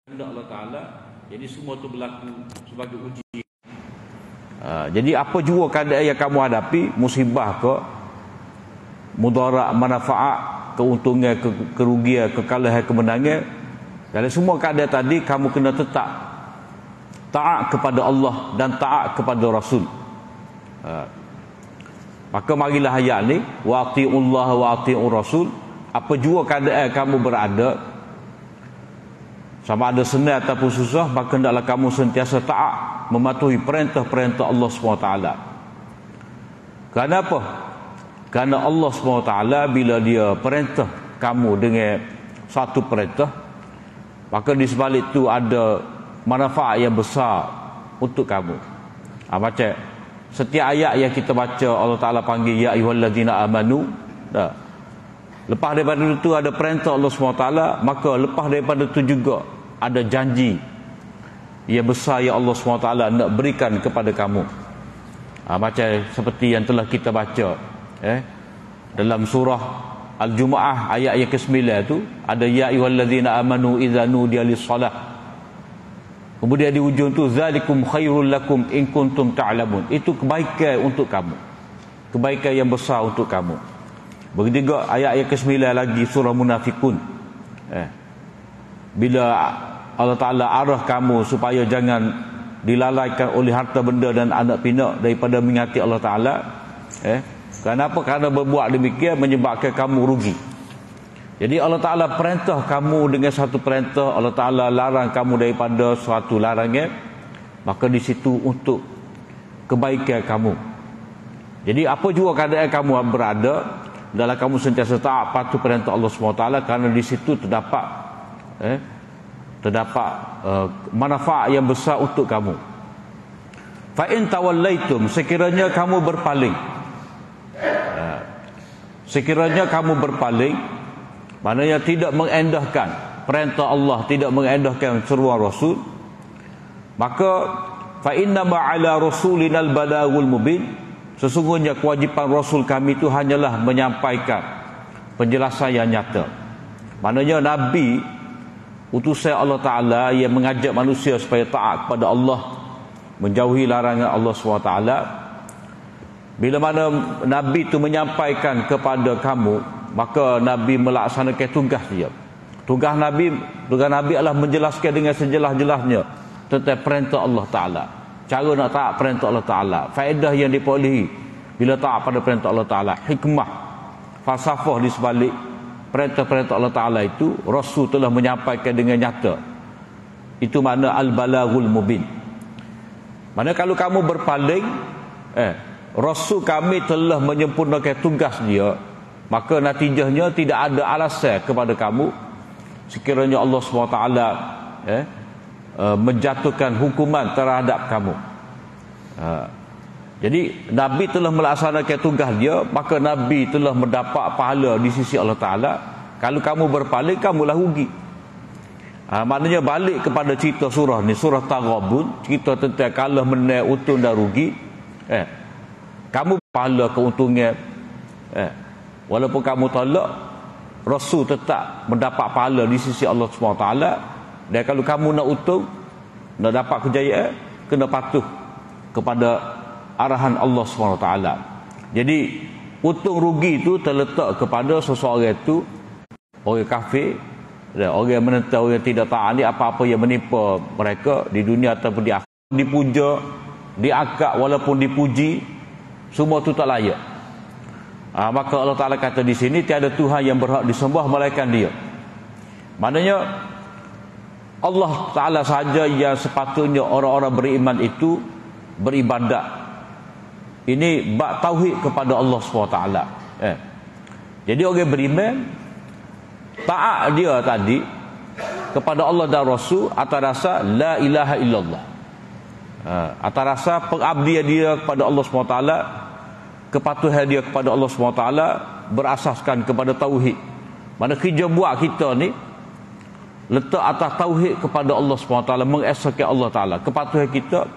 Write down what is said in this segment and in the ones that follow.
kehendak Allah Ta'ala. Jadi semua itu berlaku sebagai ujian. Jadi apa jua keadaan yang kamu hadapi, musibah ke, mudarat, manfaat, keuntungan, kerugian, kekalahan, kemenangan, dari semua keadaan tadi kamu kena tetap taat kepada Allah dan taat kepada Rasul. Maka marilah ayat ni, wa ati'ullah wa ati'ur Rasul. Apa jua keadaan kamu berada, sama ada senang ataupun susah, maka hendaklah kamu sentiasa taat mematuhi perintah-perintah Allah SWT. Kerana apa? Kerana Allah SWT bila dia perintah kamu dengan satu perintah, maka di sebalik itu ada manfaat yang besar untuk kamu. Macam setiap ayat yang kita baca, Allah Ta'ala panggil ya ayyuhallazina amanu. Lepas daripada itu ada perintah Allah SWT, maka lepas daripada itu juga ada janji yang besar yang Allah SWT nak berikan kepada kamu. Macam seperti yang telah kita baca dalam surah Al-Jumu'ah ayat yang ke-9 tu, ada ya ayyuhallazina amanu idza nudiya lis-salah. Kemudian di ujung tu zalikum khairul lakum in kuntum ta'lamun. Itu kebaikan untuk kamu, kebaikan yang besar untuk kamu. Begitu juga ayat yang ke-9 lagi surah Munafikun. Bila Allah Ta'ala arah kamu supaya jangan dilalaikan oleh harta benda dan anak pinak daripada mengingati Allah Ta'ala. Kenapa? Kerana berbuat demikian menyebabkan kamu rugi. Jadi Allah Ta'ala perintah kamu dengan satu perintah, Allah Ta'ala larang kamu daripada suatu larangan, maka di situ untuk kebaikan kamu. Jadi apa jua keadaan kamu berada, dalam kamu sentiasa taat patuh perintah Allah SWT, kerana di situ terdapat manfaat yang besar untuk kamu. Fa in tawallaitum, sekiranya kamu berpaling, sekiranya kamu berpaling, maknanya tidak mengendahkan perintah Allah, tidak mengendahkan seruan Rasul, maka fa inna ma'ala rasulinal balagul mubin, sesungguhnya kewajipan Rasul kami itu hanyalah menyampaikan penjelasan yang nyata. Maknanya Nabi utusan Allah Ta'ala yang mengajak manusia supaya taat kepada Allah, menjauhi larangan Allah SWT. Bila mana Nabi itu menyampaikan kepada kamu, maka Nabi melaksanakan tugas dia. Tugas Nabi adalah menjelaskan dengan sejelas-jelasnya tentang perintah Allah Ta'ala, cara nak taat perintah Allah Ta'ala, faedah yang diperolehi bila taat pada perintah Allah Ta'ala, hikmah, falsafah di sebalik perintah-perintah Allah Ta'ala itu Rasul telah menyampaikan dengan nyata. Itu makna al-balaghul mubin. Mana kalau kamu berpaling, Rasul kami telah menyempurnakan tugas dia, maka natijahnya tidak ada alasan kepada kamu sekiranya Allah SWT menjatuhkan hukuman terhadap kamu. Jadi Nabi telah melaksanakan tugas dia, maka Nabi telah mendapat pahala di sisi Allah Ta'ala. Kalau kamu berpaling, kamulah rugi. Maknanya balik kepada cerita surah ni, surah Taghabun, cerita tentang kalah menang, untung dan rugi. Kamu pahala keuntungan, walaupun kamu tolak, Rasul tetap mendapat pahala di sisi Allah SWT. Dan kalau kamu nak untung, nak dapat kejayaan, kena patuh kepada arahan Allah SWT. Jadi untung rugi itu terletak kepada seseorang itu, orang kafir dan orang yang menentang, orang yang tidak taat ni, apa-apa yang menimpa mereka di dunia ataupun di akhirat, dipuja, diangkat walaupun dipuji, semua itu tak layak. Maka Allah Ta'ala kata di sini, tiada Tuhan yang berhak disembah melainkan Dia. Maknanya Allah Ta'ala sahaja yang sepatutnya orang-orang beriman itu beribadat. Ini bab tauhid kepada Allah SWT. Jadi orang beriman taat dia tadi kepada Allah dan Rasul atas dasar la ilaha illallah, atas dasar pengabdian dia kepada Allah SWT, kepatuhan dia kepada Allah SWT berasaskan kepada tauhid. Mana kerja buat kita ni letak atas tauhid kepada Allah SWT, mengesahkan Allah Ta'ala, kepatuhan kita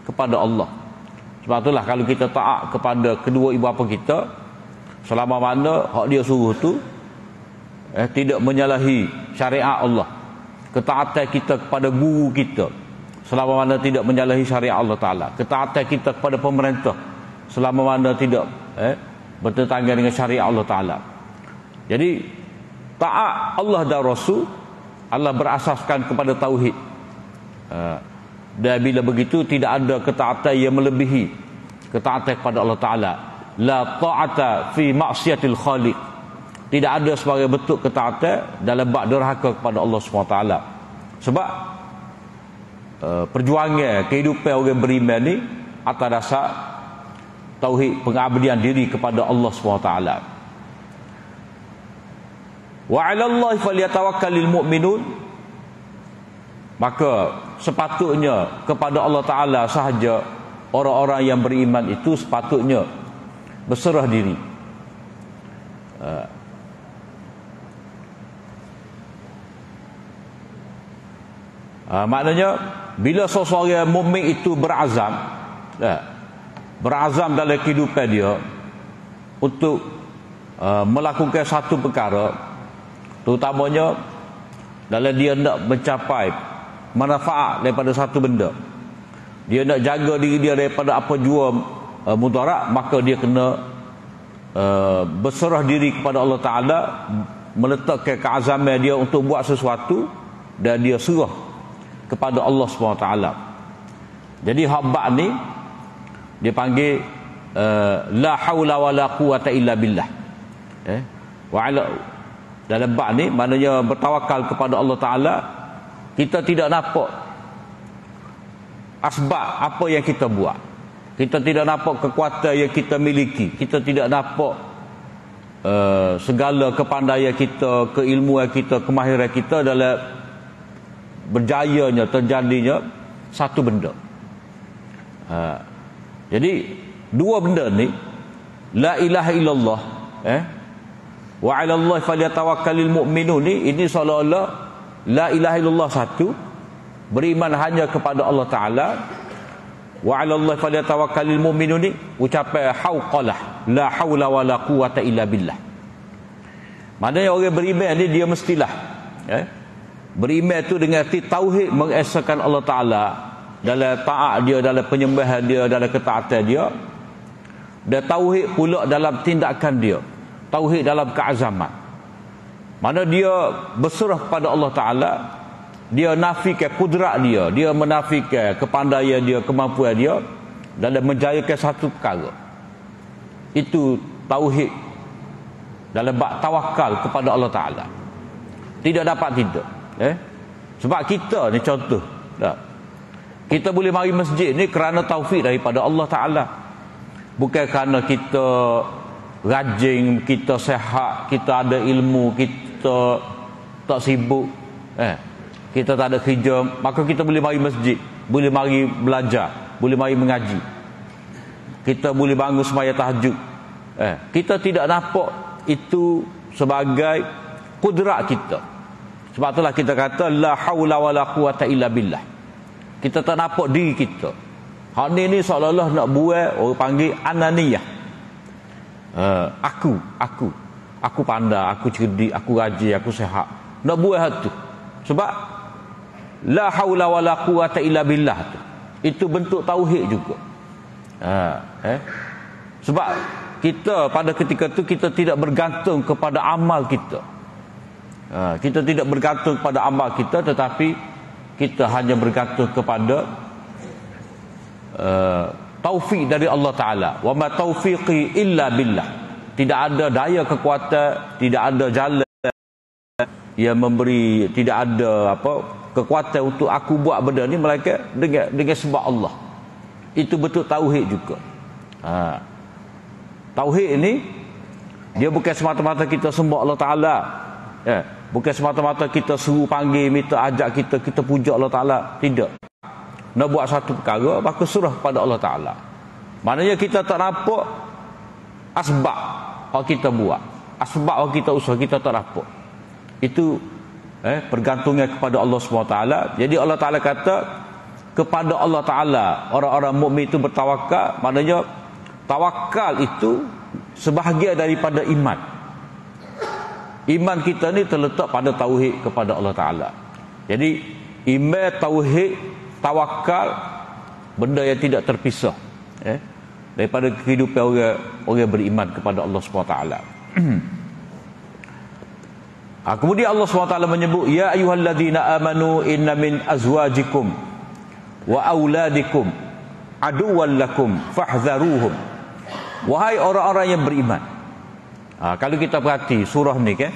kepada Allah. Sebab itulah kalau kita taat kepada kedua ibu bapa kita, selama mana hak dia suruh tu tidak menyalahi syariat Allah, ketaatan kita kepada guru kita selama mana tidak menyalahi syariat Allah Ta'ala, ketaatan kita kepada pemerintah selama mana tidak bertentangan dengan syariat Allah Ta'ala. Jadi taat Allah dan Rasul, Allah berasaskan kepada tauhid. Dan bila begitu tidak ada ketaatan yang melebihi ketaatan kepada Allah Ta'ala. La ta'ata fi maksiatil khaliq. Tidak ada sebagai bentuk ketaatan dalam bab derhaka kepada Allah SWT. Sebab perjuangan kehidupan orang beriman ni atas dasar tauhid, pengabdian diri kepada Allah SWT. Wa 'ala Allahi falyatawakkalul mu'minun. Maka sepatutnya kepada Allah Ta'ala sahaja orang-orang yang beriman itu sepatutnya berserah diri. Maknanya bila seseorang mukmin itu berazam dalam kehidupan dia untuk melakukan satu perkara, terutamanya dalam dia nak mencapai manfaat daripada satu benda, dia nak jaga diri dia daripada apa jua mudarat, maka dia kena berserah diri kepada Allah Ta'ala, meletakkan keazaman dia untuk buat sesuatu dan dia serah kepada Allah SWT. Jadi habak ni dia panggil la haula wala quwata illa billah. Dalam bab ni maknanya bertawakal kepada Allah Ta'ala. Kita tidak nampak asbab apa yang kita buat, kita tidak nampak kekuatan yang kita miliki, kita tidak nampak segala kepandaian kita, keilmuan kita, kemahiran kita dalam berjayanya terjadinya satu benda. Jadi dua benda ni, la ilaha illallah wa 'ala Allahi falyatawakkalul mu'minun, ini seolah-olah la ilaha illallah satu, beriman hanya kepada Allah Ta'ala. Wa 'ala Allahi falyatawakkalul mu'minun ni ucapan hauqalah, la haula wala quwata illa billah. Maknanya orang beriman ni dia mestilah beriman itu dengan arti tauhid, mengesahkan Allah Ta'ala dalam taat dia, dalam penyembahan dia, dalam ketaatan dia, dan tauhid pula dalam tindakan dia, tauhid dalam keazaman. Mana dia berserah kepada Allah Ta'ala, dia nafikan kudrat dia, dia menafikan kepandaian dia, kemampuan dia dalam menjayakan satu perkara. Itu tauhid dalam bab tawakal kepada Allah Ta'ala. Tidak dapat tidak. Sebab kita ni contoh, kita boleh mari masjid ni kerana taufik daripada Allah Ta'ala, bukan kerana kita rajin, kita sehat, kita ada ilmu, kita tak sibuk, kita tak ada kerja, maka kita boleh mari masjid, boleh mari belajar, boleh mari mengaji, kita boleh bangun sembahyang tahajud. Kita tidak nampak itu sebagai kudrat kita. Sebab itulah kita kata la haula wala quwata illa billah. Kita tak nampak diri kita. Hak ni seolah-olah nak buat, orang panggil ananiyah. Aku pandai, aku cerdik, aku rajin, aku sihat. Nak buat hal tu. Sebab la haula wala quwata illa billah tu, itu bentuk tauhid juga. Sebab kita pada ketika tu kita tidak bergantung kepada amal kita. Kita tidak bergantung kepada amal kita, tetapi kita hanya bergantung kepada taufik dari Allah Ta'ala. Wa ma taufiqi illa billah. Tidak ada daya kekuatan, tidak ada jalan yang memberi, tidak ada kekuatan untuk aku buat benda ni, melainkan dengan sebab Allah. Itu betul tauhid juga. Tauhid ini dia bukan semata-mata kita sembah Allah Ta'ala, bukan semata-mata kita suruh panggil, minta ajak kita puja Allah Ta'ala. Tidak. Nak buat satu perkara, maka surah kepada Allah Ta'ala. Maknanya kita tak nampak asbab yang kita buat, asbab yang kita usaha, kita tak nampak. Itu pergantungan kepada Allah SWT. Jadi Allah Ta'ala kata kepada Allah Ta'ala orang-orang mukmin itu bertawakal. Maknanya tawakal itu sebahagian daripada iman. Iman kita ni terletak pada tauhid kepada Allah Ta'ala. Jadi iman, tauhid, tawakal, benda yang tidak terpisah daripada kehidupan orang beriman kepada Allah SWT. Kemudian Allah SWT menyebut, ya ayyuhalladzina amanu inna min azwajikum wa auladikum aduwwan lakum fahdharuhum. Wahai orang-orang yang beriman. Kalau kita perhati surah ni kan,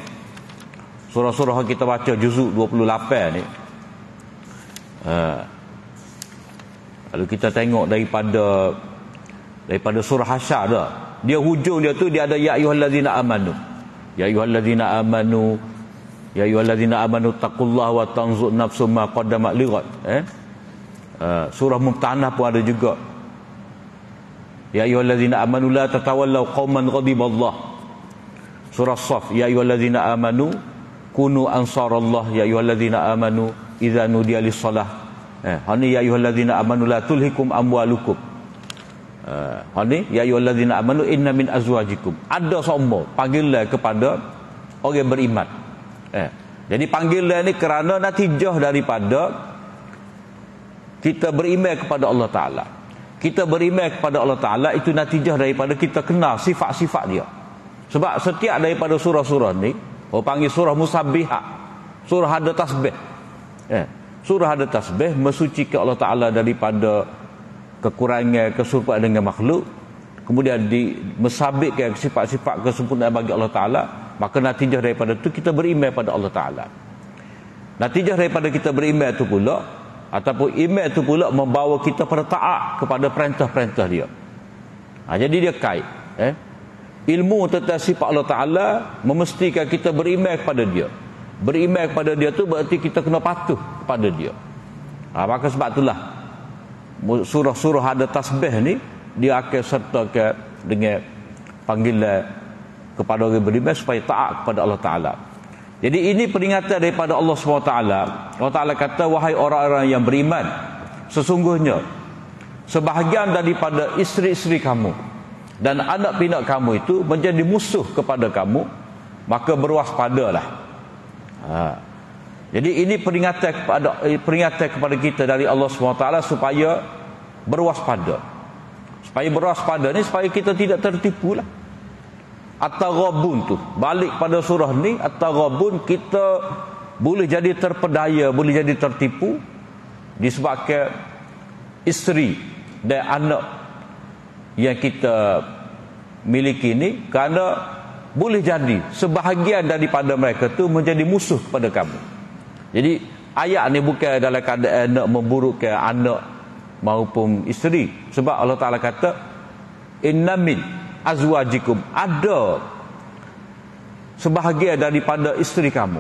surah-surah yang kita baca juzuk 28 ni, kalau kita tengok daripada surah Hasyr dah, dia hujung dia tu dia ada ya ayyuhalladzina amanu. Ya ayyuhalladzina amanu, ya ayyuhalladzina amanu taqullaha wa tanzur nafsum ma qaddamat lighad. Surah Mumtahanah pun ada juga. Ya ayyuhalladzina amanu la tatawallaw qauman ghadiballah. Surah Shaf, ya ayyuhalladzina amanu kunu ansarallah, ya ayyuhalladzina amanu idza nudiya lis-shalah. Hani ya ayyuhalladzina amanu la tulhikum amwalukum. Hani ya ayyuhalladzina amanu inna min azwajikum. Ada semua panggilan kepada orang beriman. Jadi panggilan ni kerana natijah daripada kita beriman kepada Allah Ta'ala. Kita beriman kepada Allah Ta'ala itu natijah daripada kita kenal sifat-sifat dia. Sebab setiap daripada surah-surah ni, orang panggil surah musabbihat, surah ada tasbih. Surah ada tasbih mensucikan Allah Ta'ala daripada kekurangan, keserupaan dengan makhluk. Kemudian mesabitkan sifat-sifat kesempurnaan bagi Allah Ta'ala. Maka natijah daripada itu kita beriman pada Allah Ta'ala. Natijah daripada kita beriman itu pula, ataupun iman itu pula membawa kita pada taat kepada perintah-perintah dia. Jadi dia kait. Ilmu tentang sifat Allah Ta'ala memestikan kita beriman kepada dia. Beriman kepada dia tu berarti kita kena patuh kepada dia. Maka sebab itulah surah-surah ada tasbih ni dia akan sertakan dengan panggilan kepada orang beriman supaya taat kepada Allah Ta'ala. Jadi ini peringatan daripada Allah SWT. Allah Ta'ala kata, wahai orang-orang yang beriman, sesungguhnya sebahagian daripada isteri-isteri kamu dan anak pinak kamu itu menjadi musuh kepada kamu, maka berwaspadalah. Jadi ini peringatan kepada kita dari Allah SWT supaya berwaspada. Supaya berwaspada ni supaya kita tidak tertipu lah. At-Taghabun tu balik pada surah ni, At-Taghabun kita boleh jadi terpedaya, boleh jadi tertipu disebabkan isteri dan anak yang kita miliki ni, kerana boleh jadi sebahagian daripada mereka tu menjadi musuh kepada kamu. Jadi ayat ni bukan dalam keadaan nak memburukkan anak maupun isteri, sebab Allah Ta'ala kata inna min azwajikum, ada sebahagian daripada isteri kamu.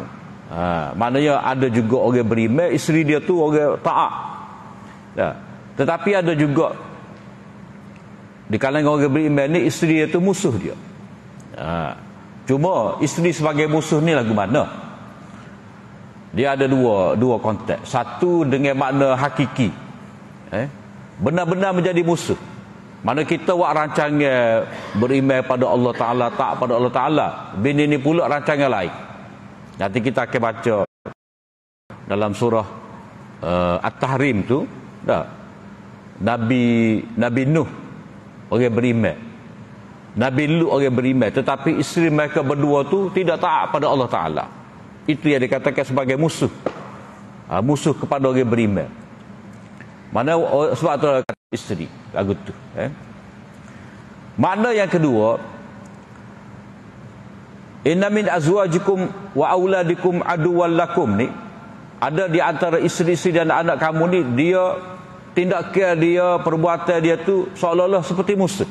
Maknanya ada juga orang beriman, isteri dia tu orang taat. Tetapi ada juga di kalangan orang beriman ni isteri dia tu musuh dia. Cuma isteri sebagai musuh ni lagu mana? Dia ada dua konteks. Satu dengan makna hakiki, benar-benar menjadi musuh. Mana kita buat rancangan beriman pada Allah Ta'ala, tak pada Allah Ta'ala, bini ni pula rancangan lain. Nanti kita akan baca dalam surah At-Tahrim tu, Nabi Nuh orang beriman, Nabi Lut orang beriman, tetapi isteri mereka berdua tu tidak taat pada Allah Ta'ala. Itu yang dikatakan sebagai musuh, musuh kepada orang beriman. Mana sebab tu kata isteri lagu tu. Makna yang kedua, inna min azwajikum wa auladikum aduwwan lakum ni, ada di antara isteri-isteri dan anak kamu ni, dia tindakan dia, perbuatan dia tu seolah-olah seperti musuh.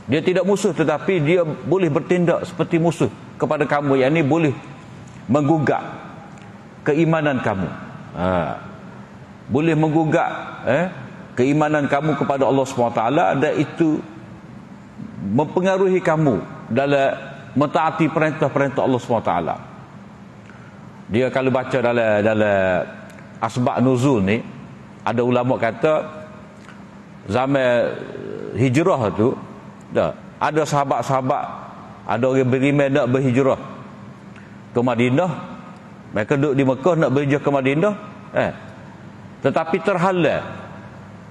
Dia tidak musuh tetapi dia boleh bertindak seperti musuh kepada kamu, yang ni boleh menggugat keimanan kamu. Boleh menggugat keimanan kamu kepada Allah SWT, dan itu mempengaruhi kamu dalam mentaati perintah-perintah Allah SWT. Dia kalau baca dalam asbab nuzul ni, ada ulama kata zaman hijrah tu ada sahabat-sahabat, ada orang beriman nak berhijrah ke Madinah, Mereka duduk di Mekah nak berhijrah ke Madinah, tetapi terhalang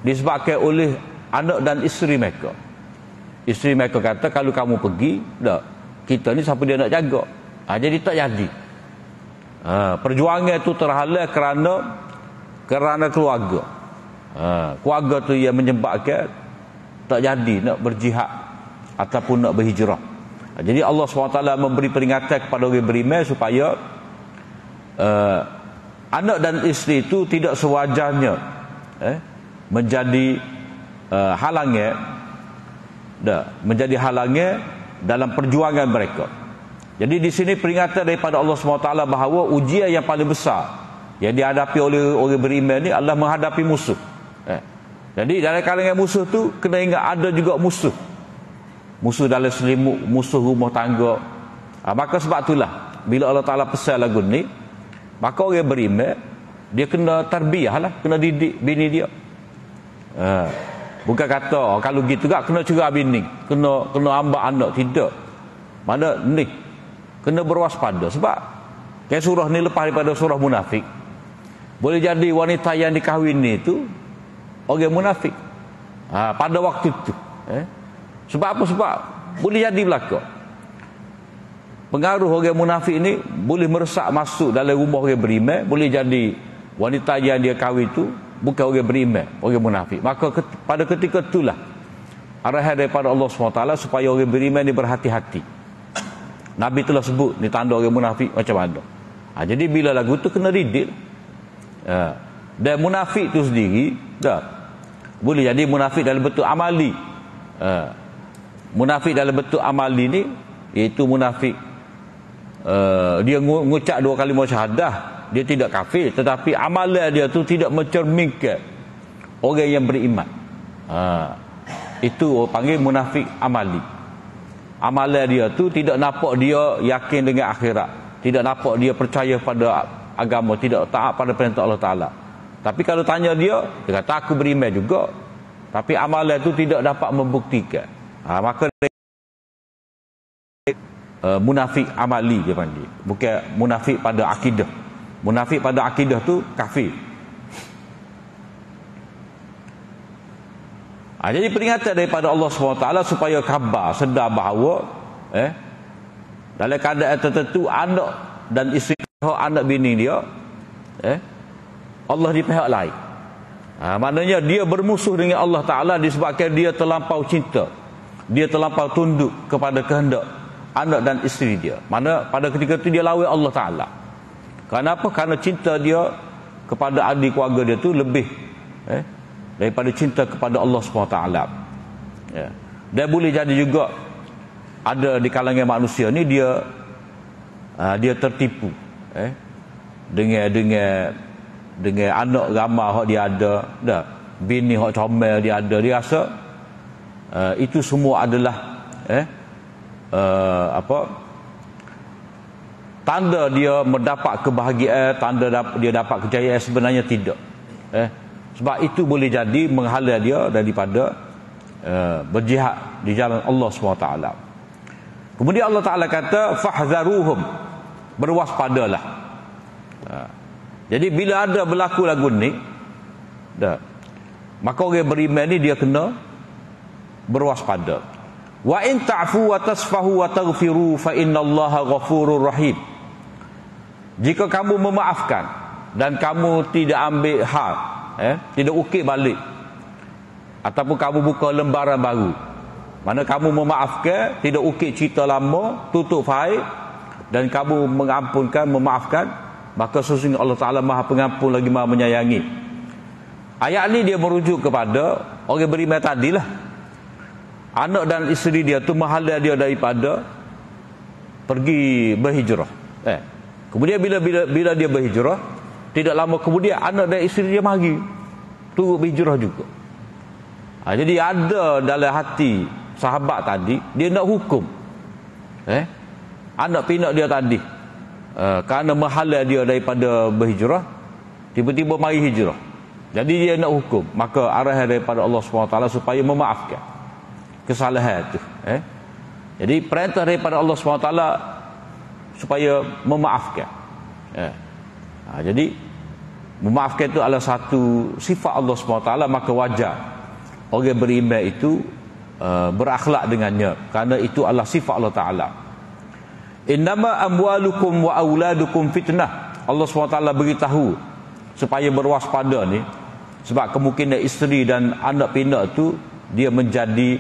disebabkan oleh anak dan isteri mereka. Isteri mereka kata, kalau kamu pergi, tak, kita ni siapa dia nak jaga? Jadi tak jadi. Perjuangan itu terhalang kerana keluarga. Keluarga tu yang menyebabkan tak jadi nak berjihad ataupun nak berhijrah. Jadi Allah SWT memberi peringatan kepada orang beriman supaya anak dan isteri itu tidak sewajarnya menjadi halangnya dalam perjuangan mereka. Jadi di sini peringatan daripada Allah SWT bahawa ujian yang paling besar yang dihadapi oleh orang beriman ni adalah menghadapi musuh. Jadi dalam kalangan musuh tu kena ingat ada juga musuh dalam selimut, musuh rumah tangga. Maka sebab itulah bila Allah Ta'ala pesan lagu ni, maka orang beriman dia kena tarbiyah lah, kena didik bini dia. Bukan kata kalau gitu tak kena cerah bini, kena ambak anak, tidak. Mana ni kena berwaspada. Sebab kan surah ni lepas daripada surah munafik. Boleh jadi wanita yang dikahwini itu orang munafik pada waktu itu. Sebab apa? Sebab boleh jadi belaka pengaruh orang munafik ni boleh meresap masuk dalam rumah orang beriman. Boleh jadi wanita yang dia kahwin itu bukan orang beriman, orang munafik. Maka pada ketika itulah arahan daripada Allah SWT supaya orang beriman ni berhati-hati. Nabi telah sebut ni tanda orang munafik macam mana. Jadi bila lagu tu kena didik. Dan munafik tu sendiri boleh jadi munafik dalam bentuk amali. Munafik dalam bentuk amali ni iaitu munafik dia mengucap 2 kalimah syahadah, dia tidak kafir, tetapi amalan dia tu tidak mencerminkan orang yang beriman. Itu orang panggil munafik amali. Amalan dia tu tidak nampak dia yakin dengan akhirat, tidak nampak dia percaya pada agama, tidak taat pada perintah Allah Ta'ala. Tapi kalau tanya dia kata aku beriman juga, tapi amalan itu tidak dapat membuktikan. Maka munafik amali dia panggil, bukan munafik pada akidah. Munafik pada akidah tu kafir. Jadi peringatan daripada Allah SWT supaya khabar sedar bahawa dalam keadaan tertentu anak dan isteri, anak bini dia Allah di pihak lain. Maknanya dia bermusuh dengan Allah Ta'ala disebabkan dia terlampau cinta, dia terlampau tunduk kepada kehendak anak dan isteri dia. Mana pada ketika itu dia lawan Allah Ta'ala. Kenapa? Kerana cinta dia kepada adik keluarga dia tu lebih daripada cinta kepada Allah SWT. Dan boleh jadi juga ada di kalangan manusia ni dia tertipu dengan anak ramah hak dia ada, bini hak comel dia ada, dia rasa itu semua adalah tanda dia mendapat kebahagiaan, tanda dia dapat kejayaan. Sebenarnya tidak. Sebab itu boleh jadi menghala dia daripada berjihad di jalan Allah SWT. Kemudian Allah Ta'ala kata fahzaruhum, berwaspadalah. Jadi bila ada berlaku lagu ni, maka orang beriman ni dia kena berwaspada. Wa in ta'fu wa tasfahu wa taghfiru fa innallaha ghafurur rahim. Jika kamu memaafkan dan kamu tidak ambil hak, tidak ukir balik, ataupun kamu buka lembaran baru, mana kamu memaafkan, tidak ukir cerita lama, tutup fail, dan kamu mengampunkan, memaafkan, maka sesungguhnya Allah Ta'ala Maha Pengampun lagi Maha Menyayangi. Ayat ni dia merujuk kepada orang beriman tadilah. Anak dan isteri dia tu menghala dia daripada pergi berhijrah. Kemudian bila dia berhijrah, tidak lama kemudian anak dan isteri dia mari turut berhijrah juga. Jadi ada dalam hati sahabat tadi, dia nak hukum anak pinak dia tadi, kerana menghala dia daripada berhijrah, tiba-tiba mari hijrah. Jadi dia nak hukum. Maka arahan daripada Allah SWT supaya memaafkan kesalahan itu. Jadi perintah daripada Allah SWT supaya memaafkan. Jadi memaafkan itu adalah satu sifat Allah SWT, maka wajar orang beriman itu berakhlak dengannya, kerana itu adalah sifat Allah Ta'ala. Innama amwalukum wa auladukum fitnah. Allah SWT beritahu supaya berwaspada ni, sebab kemungkinan isteri dan anak pinak tu dia menjadi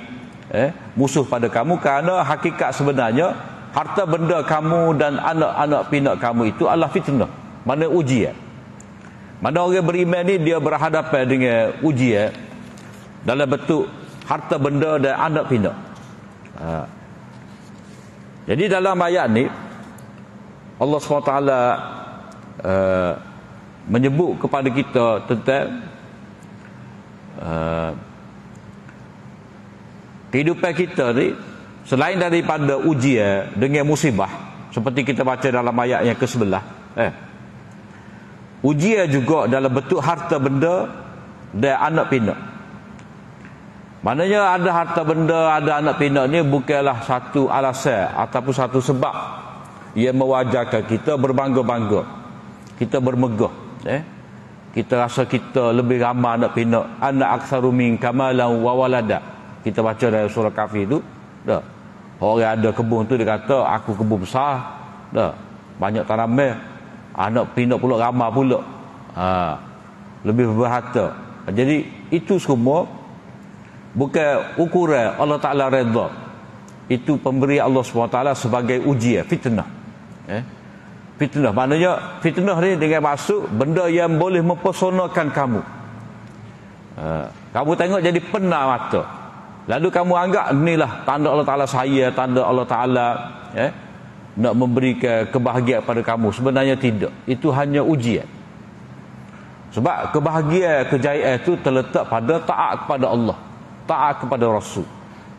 musuh pada kamu, kerana hakikat sebenarnya harta benda kamu dan anak-anak pinak kamu itu adalah fitnah, mana ujian. Mana orang beriman ni dia berhadapan dengan ujian dalam bentuk harta benda dan anak pinak. Jadi dalam ayat ni Allah SWT menyebut kepada kita tentang kehidupan kita ni, selain daripada ujian dengan musibah seperti kita baca dalam ayat yang ke-11, ujian juga dalam bentuk harta benda dan anak pinak. Maknanya ada harta benda, ada anak pinak ni bukanlah satu alasan ataupun satu sebab yang mewajarkan kita berbangga-bangga, kita bermegah, kita rasa kita lebih ramai anak pinak. Anak aktsaru min kamalan wa walada, kita baca dalam surah Kahfi tu dah. Orang ada kebun tu dia kata aku kebun besar dah, banyak tanaman, anak pinak pula ramai pula, lebih berharta. Jadi itu semua bukan ukuran Allah Ta'ala redha. Itu pemberi Allah SWT sebagai ujian, fitnah. Fitnah maknanya, fitnah ni dengan maksud benda yang boleh mempersonakan kamu. Kamu tengok jadi penat mata, lalu kamu anggap inilah tanda Allah Ta'ala saya, tanda Allah Ta'ala nak memberikan kebahagiaan pada kamu. Sebenarnya tidak, itu hanya ujian. Sebab kebahagiaan, kejayaan itu terletak pada taat kepada Allah, taat kepada Rasul.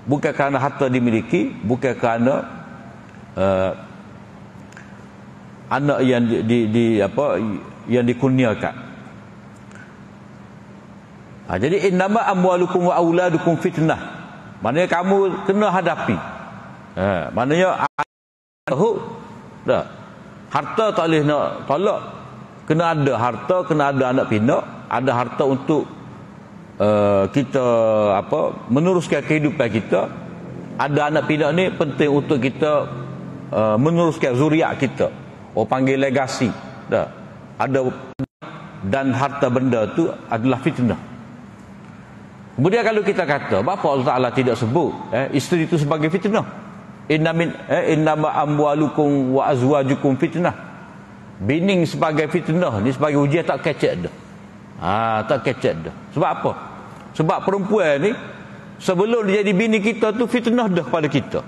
Bukan kerana harta dimiliki, bukan kerana anak yang yang dikurniakan. Jadi innama amwalukum wa auladukum fitnah, maknanya kamu kena hadapi. Maknanya harta tak boleh nak tolak, kena ada harta, kena ada anak pinak, ada harta untuk kita meneruskan kehidupan kita. Ada anak pinak ni penting untuk kita meneruskan zuriat kita, panggil legasi dah. Ada, dan harta benda tu adalah fitnah. Kemudian kalau kita kata apa Allah Ta'ala tidak sebut isteri itu sebagai fitnah? Innama amwalukum wa azwajukum fitnah. Bini sebagai fitnah ni, sebagai ujian, tak kecek dah. Tak kecek dah. Sebab apa? Sebab perempuan ni sebelum dia jadi bini kita tu fitnah dah pada kita.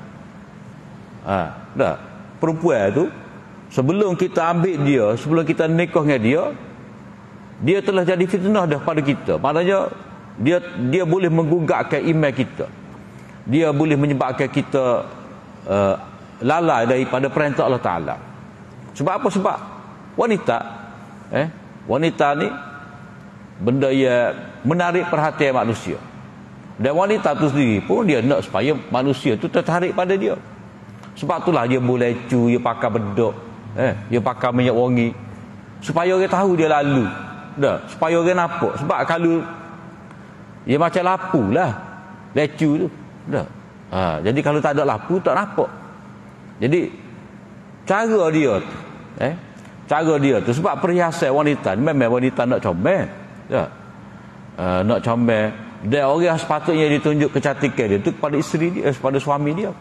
Dah. Perempuan tu sebelum kita ambil dia, sebelum kita nikah dengan dia telah jadi fitnah dah pada kita. Maknanya dia boleh menggugakkan iman kita. Dia boleh menyebabkan kita lalai daripada perintah Allah Ta'ala. Sebab apa? Sebab wanita ni benda yang menarik perhatian manusia. Dan wanita tu sendiri pun dia nak supaya manusia tu tertarik pada dia. Sebab itulah dia boleh dia pakai bedok, dia pakai minyak wangi, supaya orang tahu dia lalu dah, supaya orang nampak. Sebab kalau dia macam lapu lah lecu tu dah. Jadi kalau tak ada lampu tak nampak. Jadi cara dia tu sebab perhiasan wanita memang wanita nak comel ya. Nak comel, dan orang sepatutnya ditunjuk kecantikan dia tu kepada isteri dia, kepada suami dia.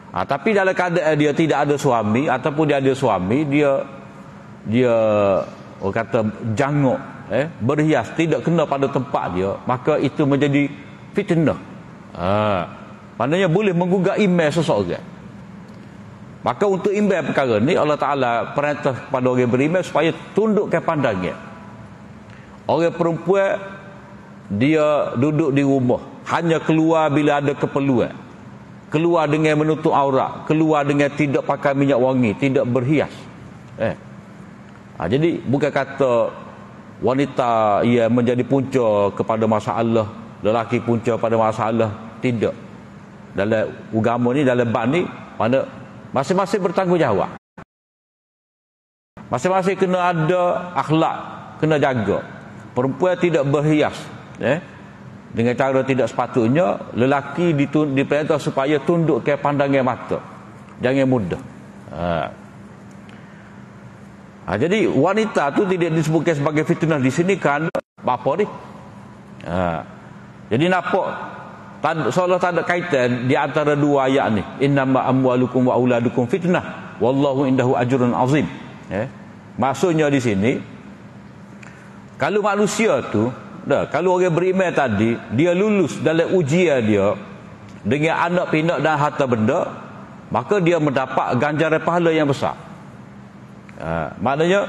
Tapi dalam keadaan dia tidak ada suami, ataupun dia ada suami, dia orang kata janguk, berhias tidak kena pada tempat dia, maka itu menjadi fitnah. Maknanya boleh menggugah iman seseorang. Maka untuk imbang perkara ni Allah Ta'ala perintah kepada orang beriman supaya tundukkan pandangan. Orang perempuan dia duduk di rumah, hanya keluar bila ada keperluan, keluar dengan menutup aurat, keluar dengan tidak pakai minyak wangi, tidak berhias. Jadi bukan kata wanita ia menjadi punca kepada masalah, lelaki punca pada masalah. Tidak. Dalam agama ni, dalam bab ni, mana masing-masing bertanggungjawab. Masing-masing kena ada akhlak, kena jaga. Perempuan tidak berhias, dengan cara tidak sepatutnya. Lelaki diperintah supaya tunduk ke pandangan mata, jangan mudah. Jadi wanita tu tidak disebutkan sebagai fitnah di sini kerana apa ni? Jadi nampak seolah tak ada kaitan di antara dua ayat ni. Innama amwalukum wa auladukum fitnah wallahu indahu ajrun azim. Maksudnya di sini, kalau manusia tu, kalau orang beriman tadi, dia lulus dalam ujian dia dengan anak pinak dan harta benda, maka dia mendapat ganjaran pahala yang besar. Maknanya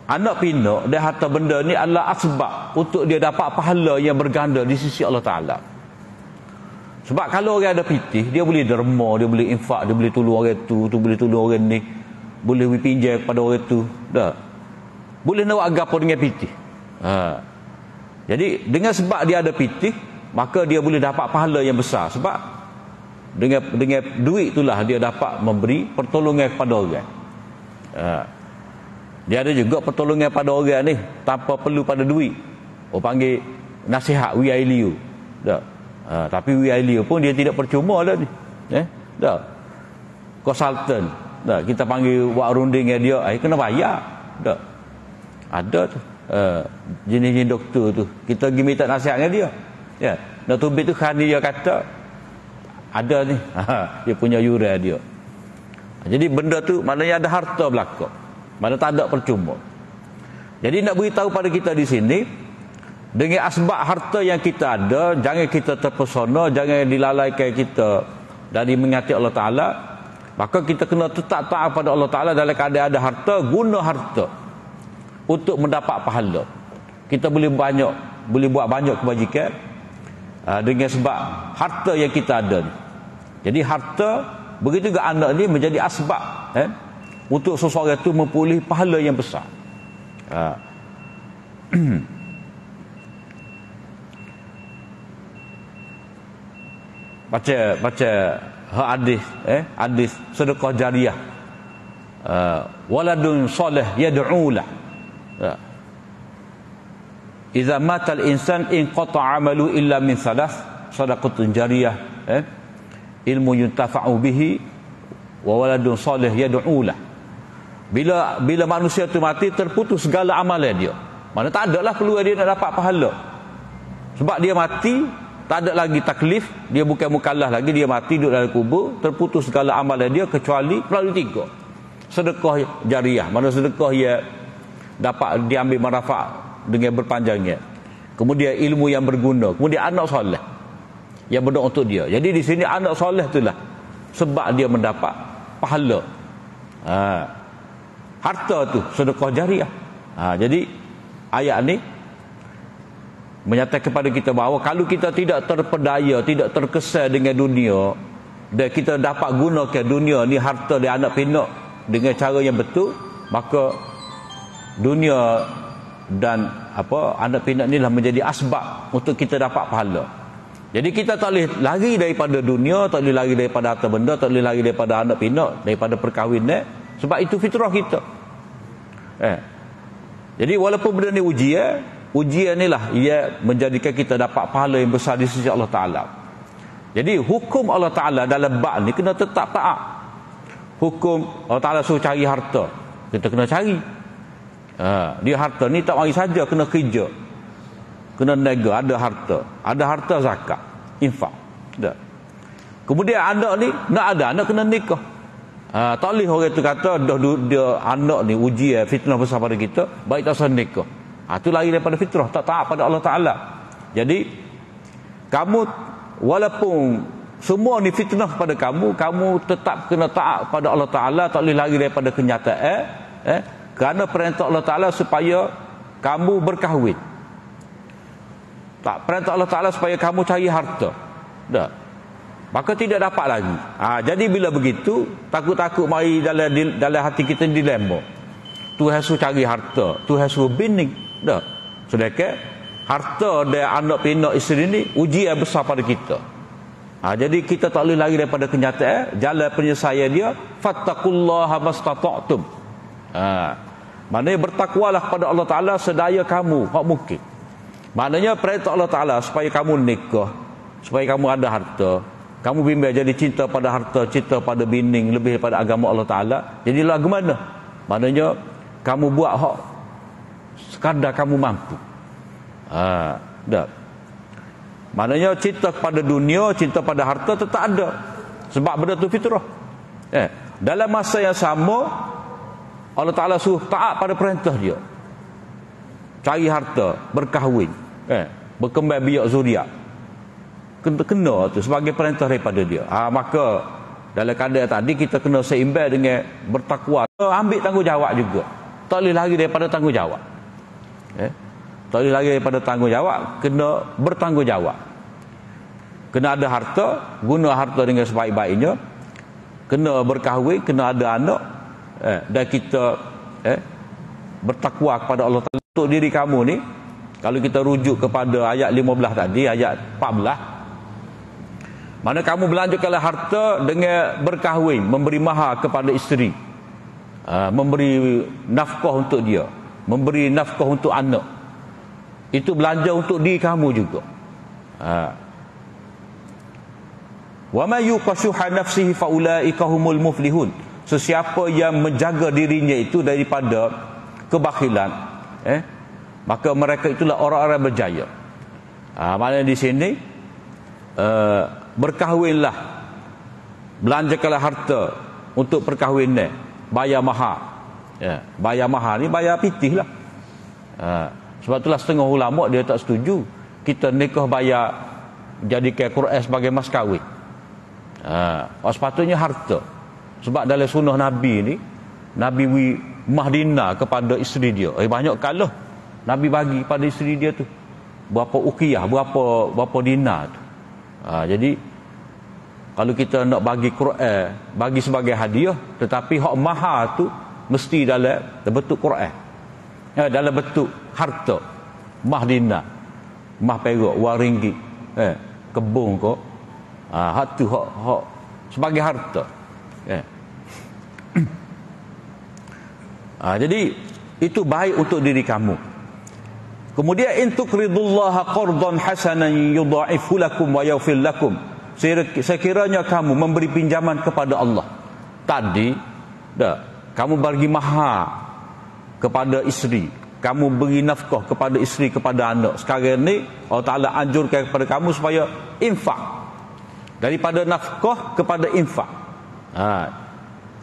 anak pinak dan harta benda ni adalah asbab untuk dia dapat pahala yang berganda di sisi Allah Ta'ala. Sebab kalau orang ada pitih, dia boleh derma, dia boleh infak, dia boleh tolong orang tu boleh tolong orang ni, boleh pinjam kepada orang tu, boleh nak agapo dengan pitih. Jadi dengan sebab dia ada pitih, maka dia boleh dapat pahala yang besar. Sebab dengan duit itulah dia dapat memberi pertolongan kepada orang. Dia ada juga pertolongan pada orang ni tanpa perlu pada duit. Orang panggil nasihat WILU. Tapi WILU pun dia tidak percuma lah ni. Konsultan. Kita panggil buat runding dengan dia, kena bayar. Ada tu. Jenis-jenis doktor tu. Kita pergi minta nasihat dengan dia. Dr. B tu Khani dia kata ada ni. Dia punya yuran dia. Jadi benda tu maknanya ada harta belaka. Mana tak ada percuma. Jadi nak beritahu pada kita di sini, dengan asbab harta yang kita ada, jangan kita terpesona, jangan dilalaikan kita dari mengingati Allah Ta'ala. Maka kita kena tetap taat pada Allah Ta'ala dalam keadaan ada harta, guna harta untuk mendapat pahala. Kita boleh buat banyak kebajikan dengan sebab harta yang kita ada ni. Jadi harta, begitu juga anak ni menjadi asbab untuk seseorang itu memperoleh pahala yang besar. Baca hadis sedekah jariah. Waladun soleh yad'u lah. Idza mata al-insan in qata'a 'amalu illa min thalath sadaqatun jariyah, ilmu yuntafa'u bihi wa waladun soleh yad'u lah. Bila manusia tu mati, terputus segala amalan dia. Mana tak ada lah peluang dia nak dapat pahala. Sebab dia mati, tak ada lagi taklif, dia bukan mukallaf lagi, dia mati duduk dalam kubur, terputus segala amalan dia kecuali melalui 3. Sedekah jariah, mana sedekah ia dapat diambil manfaat dengan berpanjangnya. Kemudian ilmu yang berguna, kemudian anak soleh yang berdoa untuk dia. Jadi di sini anak soleh itulah sebab dia mendapat pahala. Harta tu sedekah jariah. Jadi ayat ni menyatakan kepada kita bahawa kalau kita tidak terpedaya, tidak terkesan dengan dunia, dan kita dapat gunakan dunia ni, harta di anak pinak dengan cara yang betul, maka dunia dan anak pinak ni lah menjadi asbab untuk kita dapat pahala. Jadi kita tak boleh lari daripada dunia, tak boleh lari daripada harta benda, tak boleh lari daripada anak pinak, daripada perkahwinan, sebab itu fitrah kita. Jadi walaupun benda ni ujian ni lah ia menjadikan kita dapat pahala yang besar di sisi Allah Ta'ala. Jadi hukum Allah Ta'ala dalam bab ni kena tetap taat. Hukum Allah Ta'ala suruh cari harta, kita kena cari. Dia harta ni tak mari saja, kena kerja, kena niaga, ada harta zakat, infak. Kemudian anak ni nak ada anak, kena nikah. Tak boleh orang tu kata dia anak ni ujian fitnah besar pada kita, baik tak usah nikah. Itu lari daripada fitrah, tak taat pada Allah Ta'ala. Jadi kamu walaupun semua ni fitnah pada kamu tetap kena taat pada Allah Ta'ala, tak boleh lari daripada kenyataan, kerana perintah Allah Ta'ala supaya kamu berkahwin. Tak, perintah Allah Ta'ala supaya kamu cari harta. Maka tidak dapat lagi. Jadi bila begitu, takut-takut mari dalam hati kita dilema. Tuhan suruh cari harta, Tuhan suruh bini. Sedangkan harta dan anak pinak isteri ni ujian besar pada kita. Jadi kita tak boleh lari daripada kenyataan. Jalan penyelesaian dia, fattaqullaha mastata'tum. Maknanya bertakwalah kepada Allah Ta'ala sedaya kamu hak mungkin. Maknanya perintah Allah Ta'ala supaya kamu nikah, supaya kamu ada harta, kamu bimbang jadi cinta pada harta, cinta pada bini lebih pada agama Allah Ta'ala. Jadi lagu mana? Maknanya kamu buat hak sekadar kamu mampu. Dah. Maknanya cinta pada dunia, cinta pada harta tetap ada. Sebab benda tu fitrah. Dalam masa yang sama Allah Ta'ala suruh taat pada perintah dia. Cari harta, berkahwin, berkembang biak zuriat. Kena tu sebagai perintah daripada dia. Maka dalam keadaan tadi kita kena seimbang dengan bertakwa. Ambil tanggungjawab juga. Tak boleh lari daripada tanggungjawab. Tak boleh lari daripada tanggungjawab, kena bertanggungjawab. Kena ada harta, guna harta dengan sebaik-baiknya. Kena berkahwin, kena ada anak. Dan kita bertakwa kepada Allah Ta'ala. Untuk diri kamu ni, kalau kita rujuk kepada ayat 15 tadi, ayat 14, mana kamu belanjakanlah harta dengan berkahwin, memberi mahar kepada isteri, memberi nafkah untuk dia, memberi nafkah untuk anak. Itu belanja untuk diri kamu juga. Wa may yuqashuha nafsihi fa ulaika humul muflihun. Sesiapa yang menjaga dirinya itu daripada kebakhilan, maka mereka itulah orang-orang berjaya. Maknanya di sini berkahwinlah, belanjakanlah harta untuk perkahwinan, bayar mahar. Bayar mahar ni bayar pitih lah. Sebab itulah setengah ulama dia tak setuju kita nikah bayar jadikan Quran sebagai mas kahwin. Sepatutnya harta. Sebab dalam sunnah Nabi ni, Nabi mahdina kepada isteri dia. Banyak kalah Nabi bagi pada isteri dia tu berapa ukiyah, berapa dinar tu. Jadi kalau kita nak bagi Quran, bagi sebagai hadiah, tetapi hak mahar tu mesti dalam bentuk Quran, dalam bentuk harta, mah dinar, mah perak, wang ringgit, kebun ko, hak tu hak sebagai harta. Jadi itu baik untuk diri kamu. Kemudian in tuqridullaha qardan hasanan yudha'ifu lakum wa yaghfir lakum. Sekiranya kamu memberi pinjaman kepada Allah. Tadi kamu bagi mahar kepada isteri, kamu beri nafkah kepada isteri, kepada anak. Sekarang ni Allah Ta'ala anjurkan kepada kamu supaya infak. Daripada nafkah kepada infak.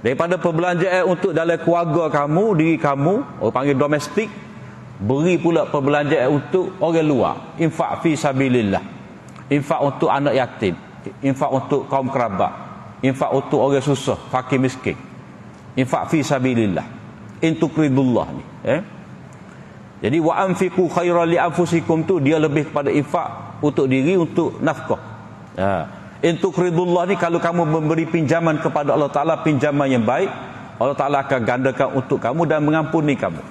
Daripada perbelanjaan untuk dalam keluarga kamu, diri kamu, orang panggil domestik, beri pula perbelanjaan untuk orang luar. Infak fi sabilillah. Infak untuk anak yatim, infak untuk kaum kerabat, infak untuk orang susah, fakir miskin. Infak fi sabilillah. In tuqridullah ni. Jadi wa anfiqu khairan li anfusikum tu dia lebih kepada infak untuk diri, untuk nafkah. In tuqridullah ni kalau kamu memberi pinjaman kepada Allah Ta'ala, pinjaman yang baik, Allah Ta'ala akan gandakan untuk kamu dan mengampuni kamu.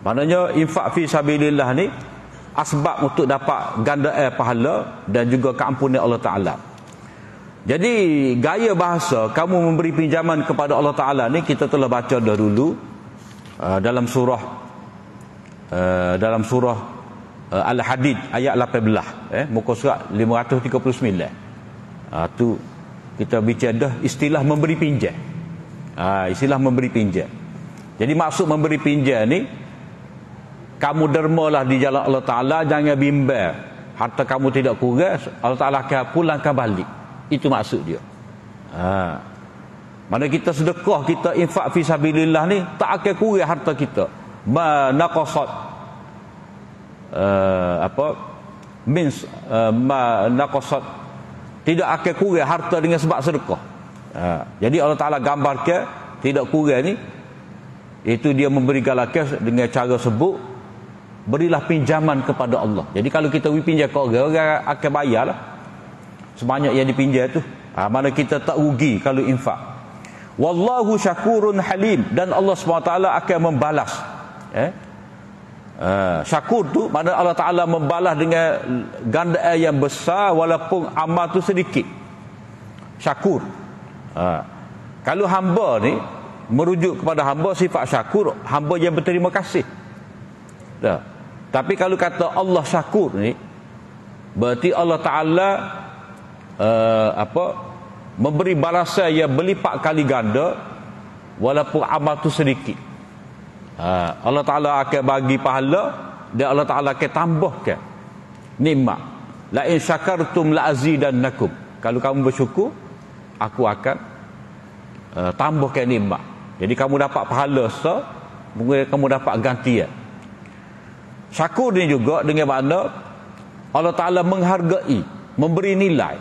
Maknanya infak fi sabilillah ni asbab untuk dapat gandaan pahala dan juga keampunan Allah Ta'ala. Jadi gaya bahasa kamu memberi pinjaman kepada Allah Ta'ala ni kita telah baca dahulu dalam surah Al-Hadid ayat 18, muka surat 539. Tu kita bicara dah istilah memberi pinjam. Istilah memberi pinjam. Jadi maksud memberi pinjam ni, kamu dermalah di jalan Allah Ta'ala, jangan bimbang harta kamu tidak kurang, Allah Ta'ala akan pulangkan balik. Itu maksud dia. Mana kita sedekah, kita infak fi sabilillah ni, tak akan kurang harta kita. Ma naqasat ma naqasat, tidak akan kurang harta dengan sebab sedekah. Jadi Allah Ta'ala gambarkan tidak kurang ni, itu dia memberi galakan dengan cara sebut, berilah pinjaman kepada Allah. Jadi kalau kita pinjam ke orang akan bayar lah sebanyak yang dipinjam tu. Mana kita tak rugi kalau infak. Wallahu syakurun halim, dan Allah SWT akan membalas. Syakur tu makna Allah Ta'ala membalas dengan gandaan yang besar walaupun amal tu sedikit. Syakur. Kalau hamba ni merujuk kepada hamba sifat syakur, hamba yang berterima kasih. Dah. Tapi kalau kata Allah syakur ni, berarti Allah Taala memberi balasan yang berlipat kali ganda walaupun amal tu sedikit. Allah Taala akan bagi pahala dan Allah Taala akan tambahkan nikmat. La in syakartum la azidannakum. Kalau kamu bersyukur, aku akan tambahkan nikmat. Jadi kamu dapat pahala mungkin kamu dapat gantian. Syakur ni juga dengan makna Allah Ta'ala menghargai, memberi nilai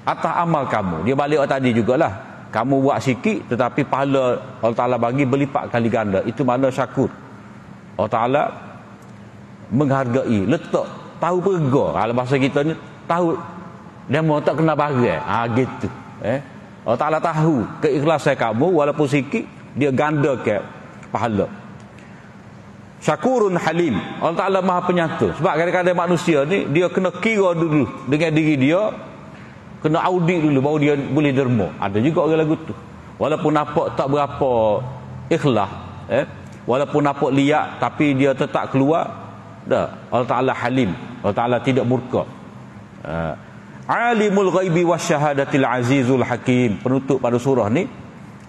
atas amal kamu. Dia balik tadi jugalah, kamu buat sikit tetapi pahala Allah Ta'ala bagi berlipat kali ganda. Itu makna syakur. Allah Ta'ala menghargai, letak, tahu perga. Kalau bahasa kita ni, tahu dia mau tak kena bagai. Gitu. Allah Ta'ala tahu keikhlasan kamu walaupun sikit, dia gandakan pahala. Syakurun halim. Allah Ta'ala maha penyata. Sebab kadang-kadang manusia ni, dia kena kira dulu dengan diri dia, kena audit dulu baru dia boleh derma. Ada juga orang lagu tu, walaupun nampak tak berapa ikhlas, walaupun nampak liat, tapi dia tetap keluar. Allah Ta'ala halim. Allah Ta'ala tidak murka. Alimul ghaibi wasyahadatil azizul hakim. Penutup pada surah ni,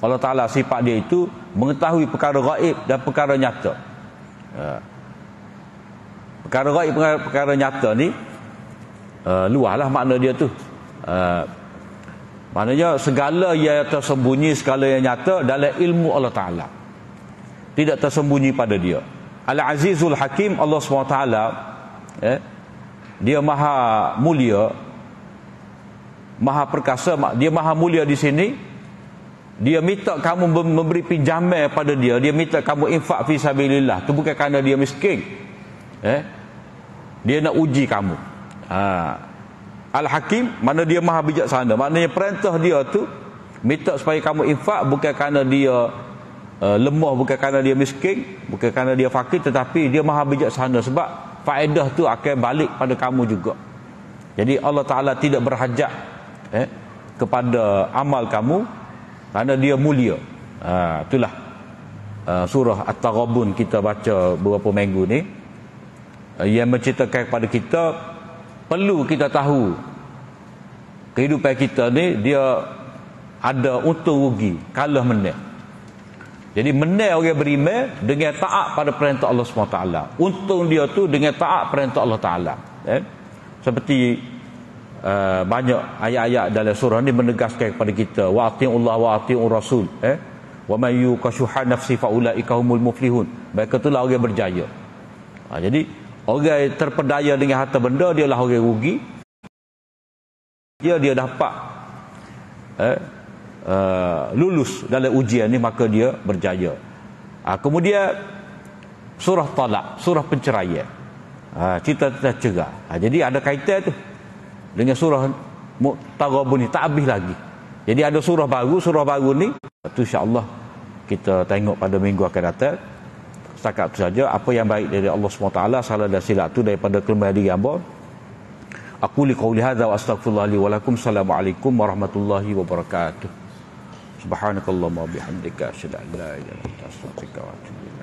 Allah Ta'ala sifat dia itu mengetahui perkara gaib dan perkara nyata. Perkara gaib, perkara nyata ni luahlah makna dia tu. Maknanya segala yang tersembunyi, segala yang nyata dalam ilmu Allah Ta'ala, tidak tersembunyi pada dia. Al-Azizul Hakim, Allah SWT dia maha mulia, maha perkasa. Dia maha mulia di sini. Dia minta kamu memberi pinjaman pada dia, dia minta kamu infak fi sabilillah. Itu bukan kerana dia miskin. Dia nak uji kamu. Al-Hakim, mana dia maha bijaksana. Maknanya perintah dia tu minta supaya kamu infak bukan kerana dia lemah, bukan kerana dia miskin, bukan kerana dia fakir, tetapi dia maha bijaksana. Sebab faedah tu akan balik pada kamu juga. Jadi Allah Ta'ala tidak berhajat kepada amal kamu, kerana dia mulia. Itulah surah At-Taghabun kita baca beberapa minggu ni, yang menceritakan kepada kita perlu kita tahu kehidupan kita ni dia ada untung rugi, kalah menang. Jadi menang orang beriman dengan taat pada perintah Allah SWT. Untung dia tu dengan taat perintah Allah Ta'ala. Seperti banyak ayat-ayat dalam surah ni menegaskan kepada kita, wa ati'ullah wa ati'ur rasul, wa man yuqashuha nafsi fa ulaika humul muflihun. Mereka itulah orang berjaya. Jadi orang yang terpedaya dengan harta benda, dia lah orang rugi. Dia dapat lulus dalam ujian ni, maka dia berjaya. Kemudian surah Talak, surah penceraian, cerita tentang cerai. Jadi ada kaitan tu dengan surah Taghabun ni, tak habis lagi. Jadi ada surah baru ni, itu insya-Allah kita tengok pada minggu akan datang. Setakat itu saja. Apa yang baik dari Allah SWT, salah dan silap itu daripada kelemahan diri hamba. Aku li qauli hadza wa astaghfirullah li wa lakum. Assalamualaikum warahmatullahi wabarakatuh. Subhanakallahumma wa bihamdika asyhadu an la ilaha illa anta astaghfiruka wa atubu ilaik.